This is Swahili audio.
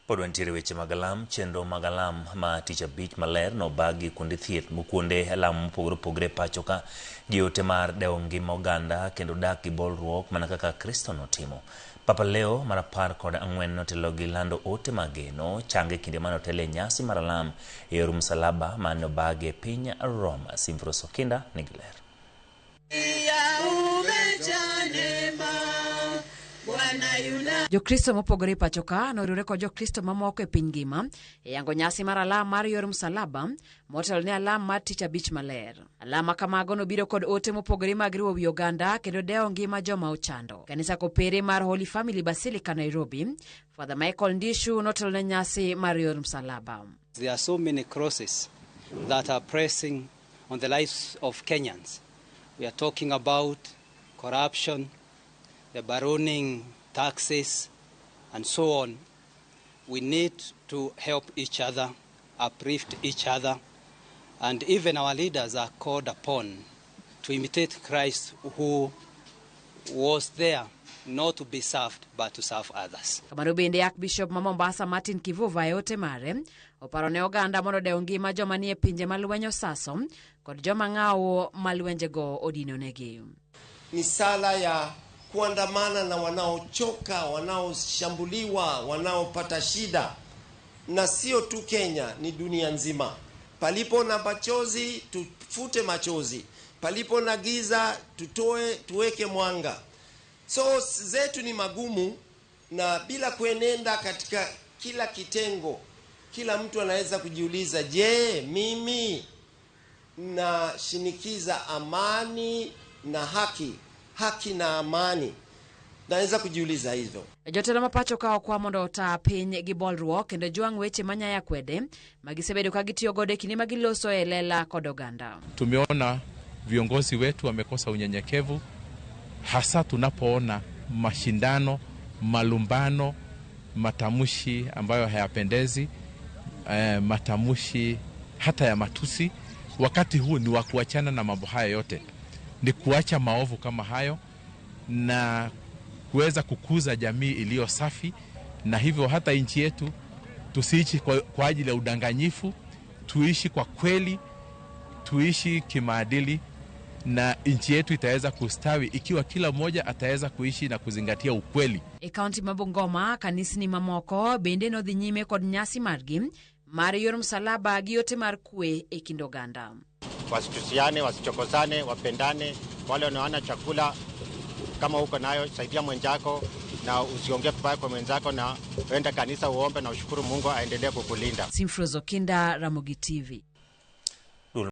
Pod wantiere weche magalam, chenro magalam ma tich abich maler no bagi kuonde thieth mukunde lam mopogore opogore pachoka gi ote mar dewo ngima oganda kendo dak gi bolruok mana kaka Kristo notimo. Papa Leo mar 14 notelo gi lando ote mageno change kinde manotele nyasi mar lam e yor msalaba mane obagi e piny Roma. Simfros Okinda nigi ler. Jokristo mopogore pachoka noriwore kod jokristo mamoko e piny ngima e yango nyasi mar alam mar yor msalaba motelo ne alam mar tich abich maler. Alama kamago nobiro kod ote mopogore mag riwo wi oganda kendo dewo ngima joma ochando. Kanisa kopere mar Holy Family Basilica Nairobi, Father Michael Ndishu notelo ne nyasi mar yor msalaba. There are so many crosses that are pressing on the lives of Kenyans. We are talking about corruption, the barooning taxes, and so on. We need to help each other, uplift each other, and even our leaders are called upon to imitate Christ, who was there not to be served but to serve others. Kamano bende Archbishop ma Mombasa Martin Kivuva yote mare oparo ne oganda mondo dewo ngima joma nie pinje malwenyo saso kod joma ng'awo malwenjego odino negi. Ni sala ya kuandamana na wanaochoka, wanaoshambuliwa, wanaopata shida, na sio tu Kenya, ni dunia nzima. Palipo na machozi tufute machozi, palipo na giza tuweke mwanga. So zetu ni magumu, na bila kuenenda katika kila kitengo, kila mtu anaweza kujiuliza, je, mimi na shinikiza amani na haki na amani? Naweza kujiuliza hivyo. Jotelo mapacho kao kwa mondo ota piny gi bolruok kendo juang weche manyaya kwede magisebedo ka gitiyo gode kinde magiloso e lela kod oganda. Tumeona viongozi wetu wamekosa unyenyekevu, hasa tunapoona mashindano, malumbano, matamushi ambayo hayapendezi, matamushi hata ya matusi. Wakati huu ni wa kuachana na mambo haya yote, ni kuacha maovu kama hayo na kuweza kukuza jamii iliyo safi, na hivyo hata nchi yetu tusiishi kwa ajili ya udanganyifu, tuishi kwa kweli, tuishi kimaadili, na nchi yetu itaweza kustawi ikiwa kila mmoja ataweza kuishi na kuzingatia ukweli. E kaunti ma Bungoma, kanisni mamoko bende nodhi nyime kod nyasi margi mar yor msalaba gi ote mar kwe e kind oganda. Wasitusiane, wasichokozane, wapendane. Wale wanaona chakula kama uko nayo, saidia mwenzako na usiongee vibaya kwa mwenzako, na uende kanisa uombe na ushukuru Mungu aendelee kukulinda. Simfros Okinda, Ramogi TV.